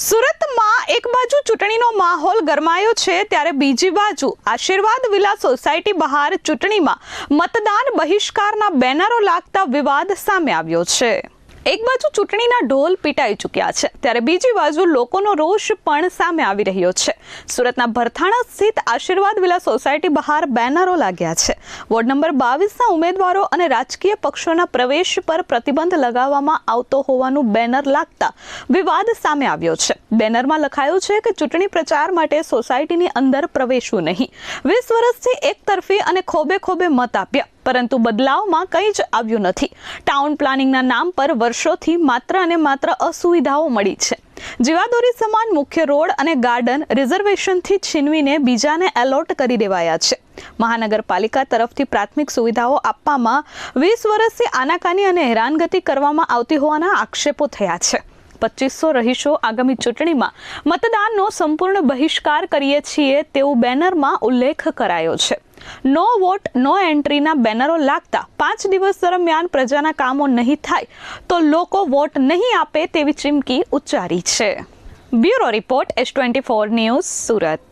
સુરતમાં એક બાજુ ચૂંટણીનો માહોલ ગરમાયો છે ત્યારે બીજી બાજુ આશીર્વાદ વિલા સોસાયટી બહાર ચૂંટણીમાં મતદાન બહિષ્કારના બેનરો લાગતા વિવાદ સામે આવ્યો છે। એક બાજુ ચૂંટણીના ઢોલ પીટાઈ ચૂક્યા છે ત્યારે બીજી બાજુ લોકોનો રોષ પણ સામે આવી રહ્યો છે। સુરતના ભરથાણા સ્થિત આશીર્વાદ વિલા સોસાયટી બહાર બેનરો લાગ્યા છે। વોર્ડ નંબર 22ના ઉમેદવારો અને રાજકીય પક્ષોના પ્રવેશ પર પ્રતિબંધ લગાવવામાં આવતો હોવાનું બેનર લાગતા વિવાદ સામે આવ્યો છે। બેનરમાં લખાયું છે કે ચૂંટણી પ્રચાર માટે સોસાયટીની અંદર પ્રવેશવું નહીં। 20 વર્ષથી એકતરફી અને ખોબે ખોબે મત આપ્યા પરંતુ બદલાવમાં કંઈ જ આવ્યું નથી। ટાઉન પ્લાનિંગના નામ પર વર્ષોથી માત્ર અને માત્ર અસુવિધાઓ મળી છે। જીવાદોરી સમાન મુખ્ય રોડ અને ગાર્ડન રિઝર્વેશનથી છીનવીને બીજાને એલોટ કરી દેવાયા છે। મહાનગરપાલિકા તરફથી પ્રાથમિક સુવિધાઓ આપવામાં 20 વર્ષથી આનાકાની અને હેરાનગતિ કરવામાં આવતી હોવાના આક્ષેપો થયા છે। 2500 રહીશો આગામી ચૂંટણીમાં મતદાનનો સંપૂર્ણ બહિષ્કાર કરીએ છીએ તેવું બેનરમાં ઉલ્લેખ કરાયો છે। નો વોટ નો એન્ટ્રીના બેનરો લાગતા 5 દિવસ દરમિયાન પ્રજાના કામો નહીં થાય તો લોકો વોટ નહીં આપે તેવી ચીમકી ઉચ્ચારી છે। Bureau report S24 news Surat.